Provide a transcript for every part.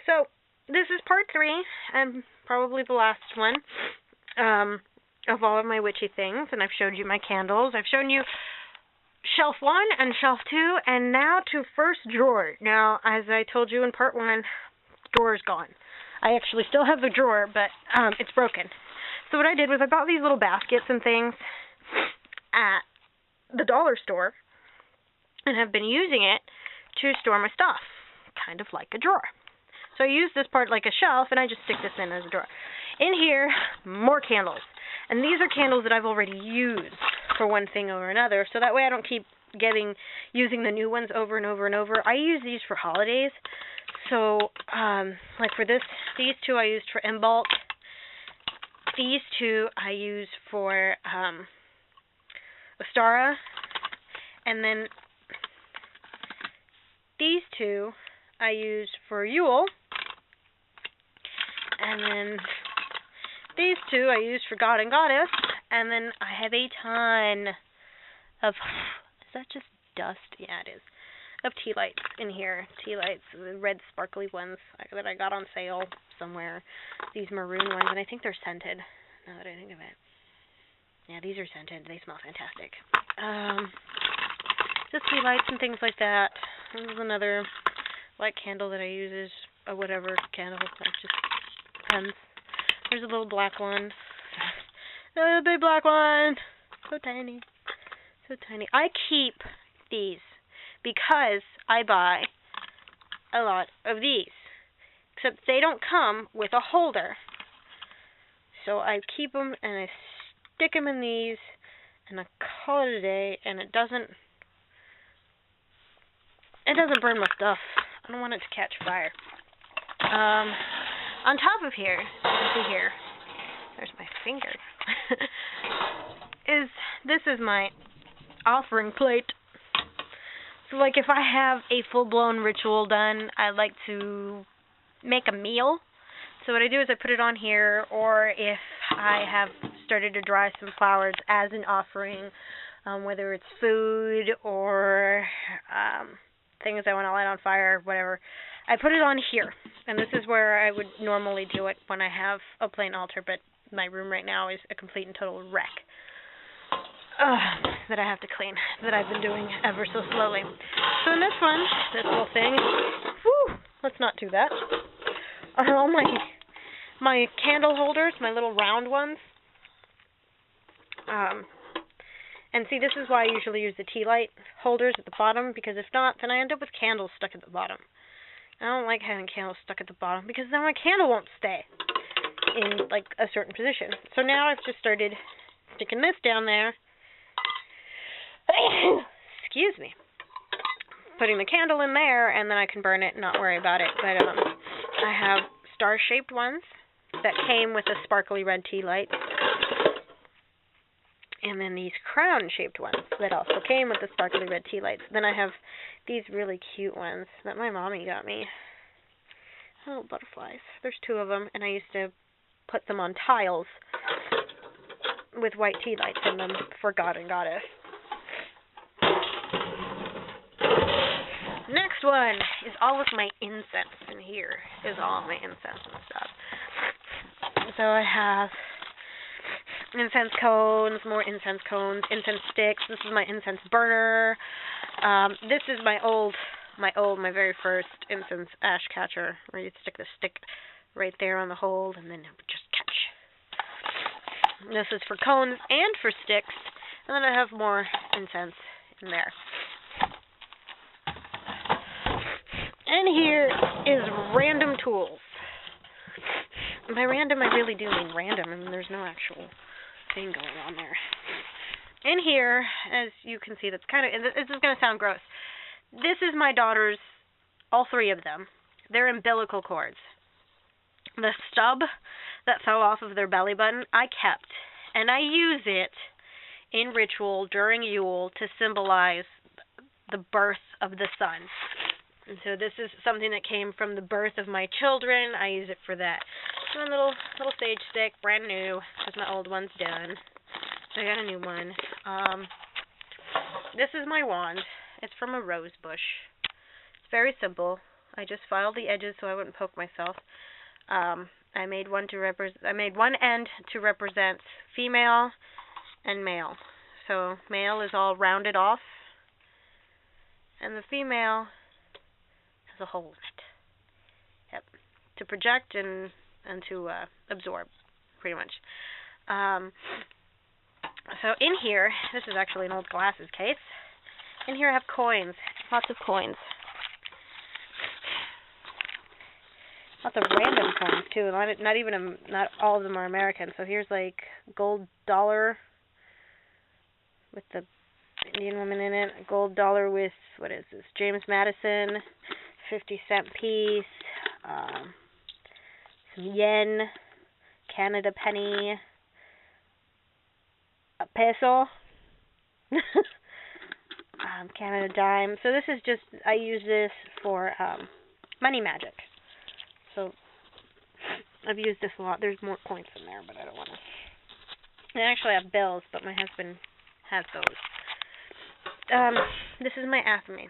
So, this is part 3, and probably the last one, of all of my witchy things, and I've showed you my candles. I've shown you shelf 1 and shelf 2, and now to first drawer. Now, as I told you in part 1, drawer's gone. I actually still have the drawer, but it's broken. So what I did was I bought these little baskets and things at the dollar store, and have been using it to store my stuff, kind of like a drawer. So I use this part like a shelf, and I just stick this in as a drawer. In here, more candles. And these are candles that I've already used for one thing or another, so that way I don't keep using the new ones over and over and over. I use these for holidays. So, like for these 2 I used for in bulk. These 2 I use for Ostara. And then these 2 I use for Yule. And then these 2 I use for God and Goddess. And then I have a ton of, is that just dust? Yeah, it is. Of tea lights in here. Tea lights, the red sparkly ones that I got on sale somewhere. These maroon ones, and I think they're scented, now that I think of it. Yeah, these are scented. They smell fantastic. Just tea lights and things like that. This is another white candle that I use as a whatever candle. It just depends. There's a little black one. A big black one. So tiny. So tiny. I keep these because I buy a lot of these. Except they don't come with a holder. So I keep them and I stick them in these and I call it a day, and it doesn't burn my stuff. I don't want it to catch fire. On top of here, you see here, there's my finger, this is my offering plate. So like if I have a full-blown ritual done, I like to make a meal. So what I do is I put it on here, or if I have started to dry some flowers as an offering, whether it's food or things I want to light on fire, whatever, I put it on here. And this is where I would normally do it when I have a plain altar, but my room right now is a complete and total wreck. That I have to clean, that I've been doing ever so slowly. So in this one, this little thing, let's not do that. All my candle holders, my little round ones. And see, this is why I usually use the tea light holders at the bottom, because if not, then I end up with candles stuck at the bottom. I don't like having candles stuck at the bottom, because then my candle won't stay in, like, a certain position. So now I've just started sticking this down there. Excuse me. Putting the candle in there, and then I can burn it and not worry about it. But I have star-shaped ones that came with a sparkly red tea light. And then these crown-shaped ones that also came with the sparkly red tea lights. Then I have these really cute ones that my mommy got me. Oh, butterflies. There's 2 of them, and I used to put them on tiles with white tea lights in them for God and Goddess. Next one is all of my incense. In here is all my incense and stuff. So I have incense cones, more incense cones, incense sticks. This is my incense burner. This is my very first incense ash catcher, where you stick the stick right there on the hole and then it would just catch. This is for cones and for sticks. And then I have more incense in there. And here is random tools. By random, I really do mean random. I mean, there's no actual thing going on there. In here, as you can see, this is going to sound gross. This is my daughter's, all 3 of them. They're umbilical cords. The stub that fell off of their belly button, I kept. And I use it in ritual during Yule to symbolize the birth of the sun. And so this is something that came from the birth of my children. I use it for that. One little sage stick, brand new, because my old one's done. So I got a new one. This is my wand. It's from a rose bush. It's very simple. I just filed the edges so I wouldn't poke myself. I made one end to represent female and male. So male is all rounded off, and the female has a hole in it. Yep, to project and to absorb, pretty much. So in here, this is actually an old glasses case. In here I have coins, lots of coins. Lots of random coins too. Not all of them are American. So here's like gold dollar with the Indian woman in it. A gold dollar with, what is this? James Madison. 50-cent piece. Some yen. Canada penny. A peso. Canada dime. So this is just, I use this for money magic. So I've used this a lot. There's more coins in there, but I don't want to. I actually have bills, but my husband has those. This is my athame.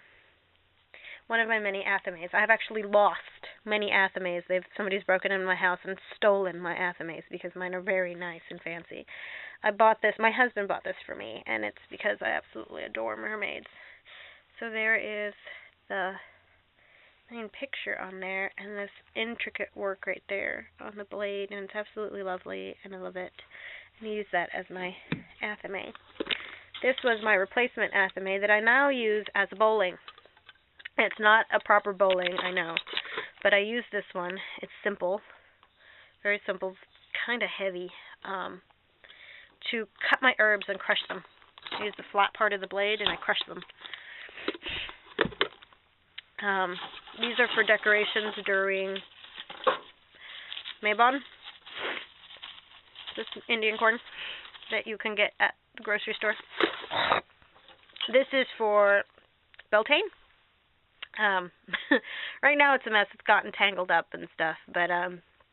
One of my many athames. I have actually lost many athames. Somebody's broken into my house and stolen my athames because mine are very nice and fancy. I bought this. My husband bought this for me, and it's because I absolutely adore mermaids. So there is the main picture on there, and this intricate work right there on the blade, and it's absolutely lovely, and I love it. And I use that as my athame. This was my replacement athame that I now use as a bowling. It's not a proper bowling, I know, but I use this one. It's simple, very simple, kind of heavy, to cut my herbs and crush them. I use the flat part of the blade and I crush them. These are for decorations during Mabon. This Indian corn that you can get at the grocery store. This is for Beltane. Right now it's a mess. It's gotten tangled up and stuff. But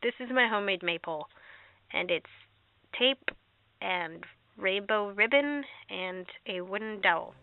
this is my homemade maypole. And it's tape and rainbow ribbon and a wooden dowel.